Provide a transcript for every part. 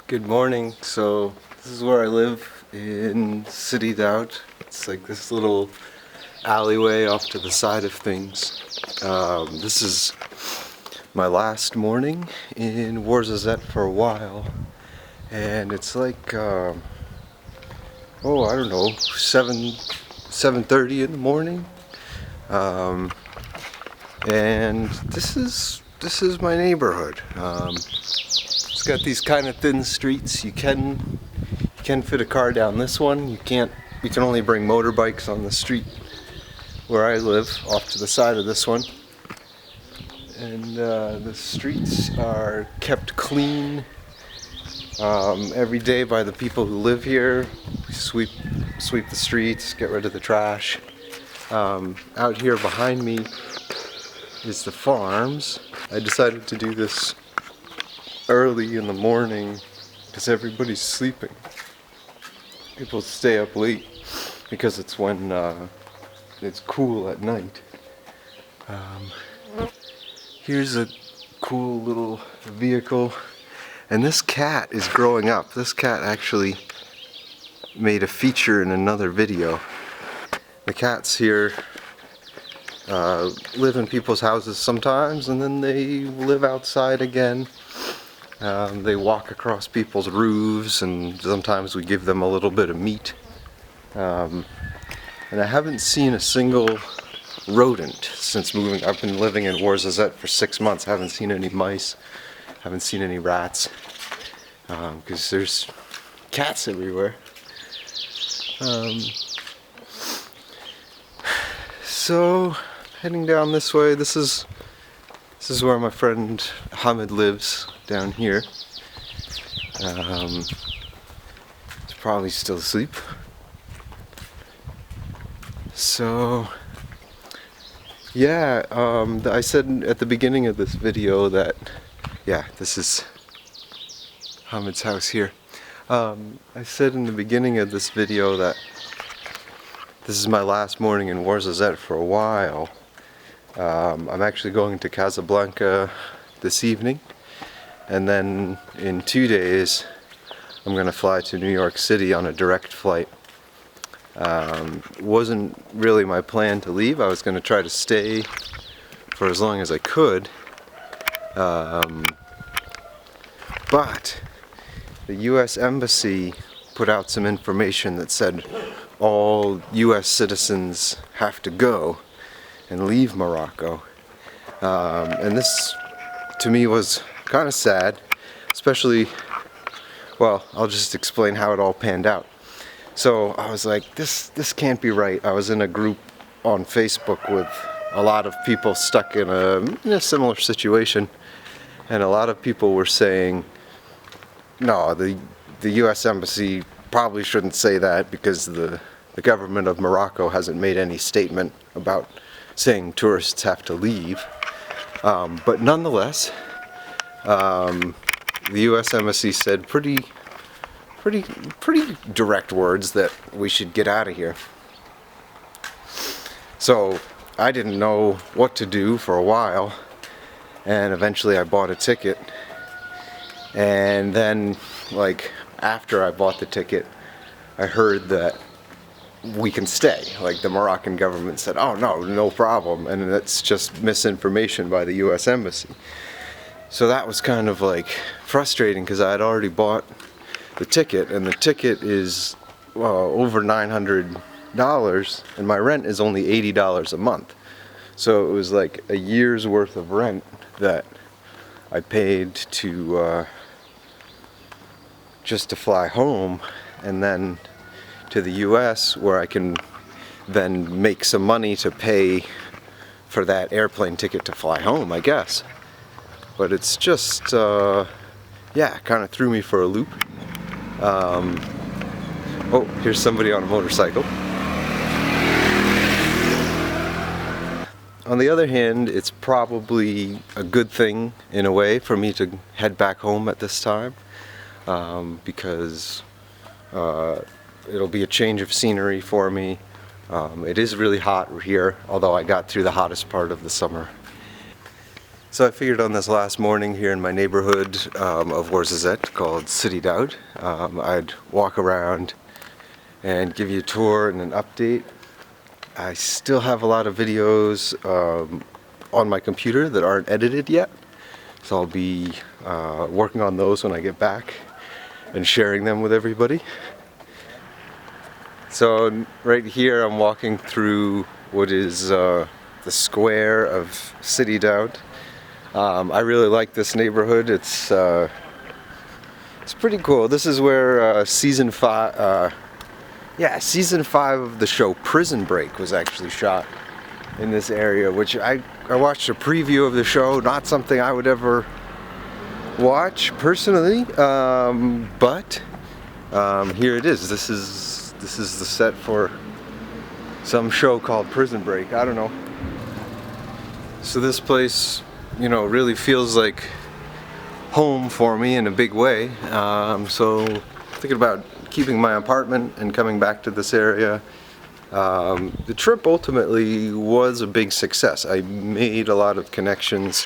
Good morning. So this is where I live in City Doubt. It's like this little alleyway off to the side of things. This is my last morning in Warzazet for a while, and it's like I don't know, 7:30 in the morning. And this is my neighborhood. It's got these kind of thin streets. You can fit a car down this one. You can only bring motorbikes on the street where I live, off to the side of this one. And the streets are kept clean every day by the people who live here. We sweep the streets, get rid of the trash. Out here behind me is the farms. I decided to do this early in the morning because everybody's sleeping. People stay up late because it's when it's cool at night. Here's a cool little vehicle, and this cat is growing up. This cat actually made a feature in another video. The cats here live in people's houses sometimes, and then they live outside again. They walk across people's roofs, and sometimes we give them a little bit of meat. And I haven't seen a single rodent since moving. I've been living in Warzazet for 6 months. I haven't seen any mice, haven't seen any rats, because there's cats everywhere. So heading down this way, this is where my friend Hamed lives, down here. He's probably still asleep. So yeah, I said at the beginning of this video that, this is Hamed's house here. I said in the beginning of this video that this is my last morning in Warzazet for a while. I'm actually going to Casablanca this evening, and then in 2 days I'm going to fly to New York City on a direct flight. Wasn't really my plan to leave. I was going to try to stay for as long as I could, but the US Embassy put out some information that said all US citizens have to go and leave Morocco, and this to me was kind of sad, especially, well, I'll just explain how it all panned out. So I was like, this can't be right. I was in a group on Facebook with a lot of people stuck in a similar situation, and a lot of people were saying, no, the US Embassy probably shouldn't say that because the government of Morocco hasn't made any statement about saying tourists have to leave. But nonetheless, the US Embassy said pretty direct words that we should get out of here. So I didn't know what to do for a while, and eventually I bought a ticket. And then, like, after I bought the ticket, I heard that we can stay. Like, the Moroccan government said, oh no problem, and that's just misinformation by the US Embassy. So that was kind of like frustrating because I had already bought the ticket, and the ticket is over $900, and my rent is only $80 a month. So it was like a year's worth of rent that I paid to just to fly home, and then to the US, where I can then make some money to pay for that airplane ticket to fly home, I guess. But it's just, kind of threw me for a loop. Oh, here's somebody on a motorcycle. On the other hand, it's probably a good thing in a way for me to head back home at this time, because it'll be a change of scenery for me. It is really hot here, although I got through the hottest part of the summer. So I figured on this last morning here in my neighborhood of Ouarzazate called City Daoud, I'd walk around and give you a tour and an update. I still have a lot of videos on my computer that aren't edited yet, so I'll be working on those when I get back and sharing them with everybody. So right here I'm walking through what is the square of City Daoud. I really like this neighborhood. It's pretty cool. This is where season 5 of the show Prison Break was actually shot in this area, which I watched a preview of the show, not something I would ever watch personally, but here it is. This is the set for some show called Prison Break. I don't know. So this place, you know, really feels like home for me in a big way. So thinking about keeping my apartment and coming back to this area. The trip ultimately was a big success. I made a lot of connections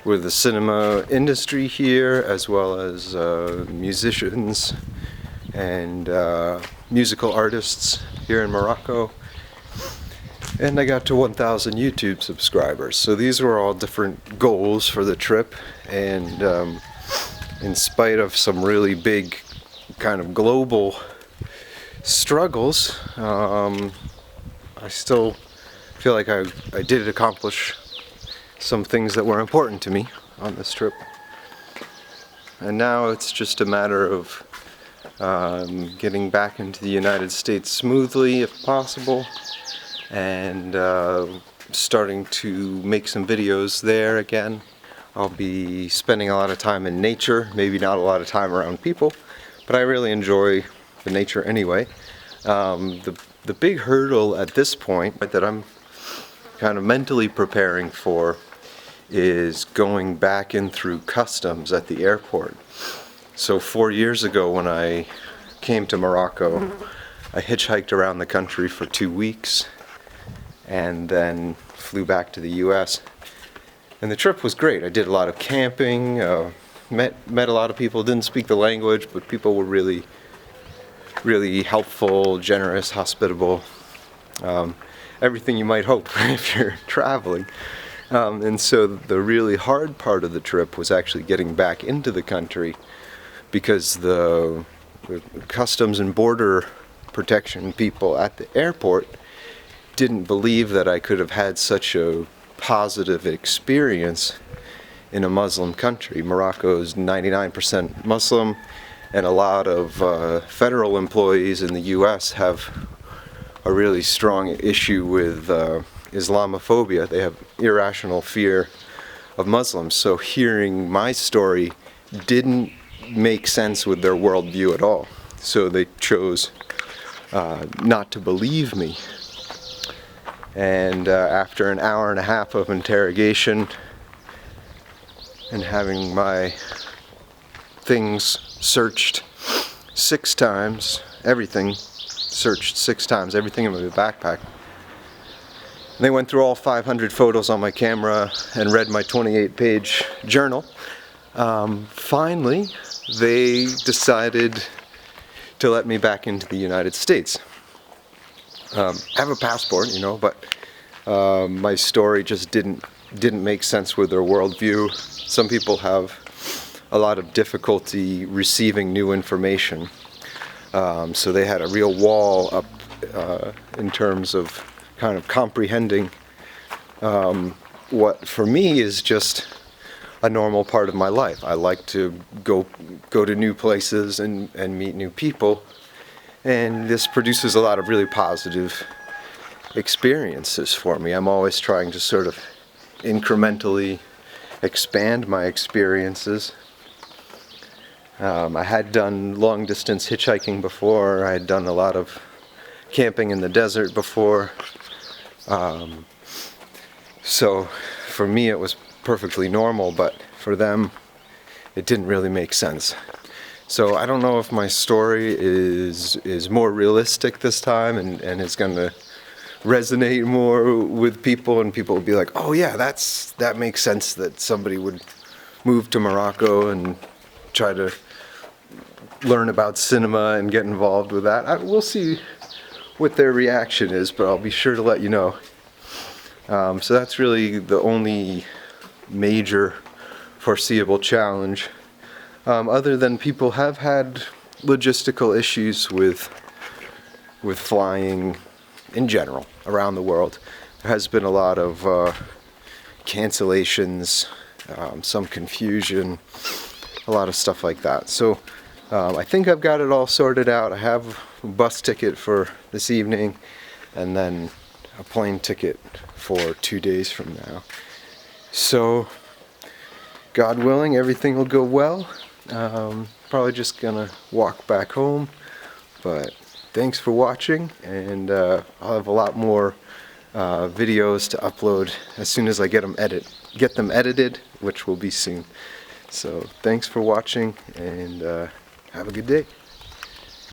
with the cinema industry here, as well as musicians and musical artists here in Morocco. And I got to 1,000 YouTube subscribers. So these were all different goals for the trip, and in spite of some really big kind of global struggles, I still feel like I did accomplish some things that were important to me on this trip. And now it's just a matter of getting back into the United States smoothly if possible, and starting to make some videos there again. I'll be spending a lot of time in nature, maybe not a lot of time around people, but I really enjoy the nature anyway. The big hurdle at this point that I'm kind of mentally preparing for is going back in through customs at the airport. So 4 years ago when I came to Morocco, I hitchhiked around the country for 2 weeks and then flew back to the US. And the trip was great. I did a lot of camping, met a lot of people, didn't speak the language, but people were really helpful, generous, hospitable, everything you might hope if you're traveling. And so the really hard part of the trip was actually getting back into the country, because the customs and border protection people at the airport didn't believe that I could have had such a positive experience in a Muslim country. Morocco is 99% Muslim, and a lot of federal employees in the US have a really strong issue with Islamophobia. They have irrational fear of Muslims. So hearing my story didn't make sense with their worldview at all. So they chose not to believe me. And after an hour and a half of interrogation and having my things searched 6 times, everything searched 6 times, everything in my backpack, they went through all 500 photos on my camera and read my 28-page journal. Finally, they decided to let me back into the United States. I have a passport, you know, but my story just didn't make sense with their worldview. Some people have a lot of difficulty receiving new information, so they had a real wall up in terms of kind of comprehending what for me is just a normal part of my life. I like to go to new places and meet new people, and this produces a lot of really positive experiences for me. I'm always trying to sort of incrementally expand my experiences. I had done long distance hitchhiking before. I had done a lot of camping in the desert before. So for me it was perfectly normal, but for them it didn't really make sense. So I don't know if my story is more realistic this time and is going to resonate more with people, and people will be like, oh yeah, that makes sense that somebody would move to Morocco and try to learn about cinema and get involved with that. We'll see what their reaction is, but I'll be sure to let you know. So that's really the only major foreseeable challenge. Other than people have had logistical issues with flying in general around the world. There has been a lot of cancellations, some confusion, a lot of stuff like that. So I think I've got it all sorted out. I have a bus ticket for this evening and then a plane ticket for 2 days from now. So God willing, everything will go well. Probably just gonna walk back home, but thanks for watching, and I'll have a lot more videos to upload as soon as I get them edited, which will be soon. So thanks for watching, and have a good day.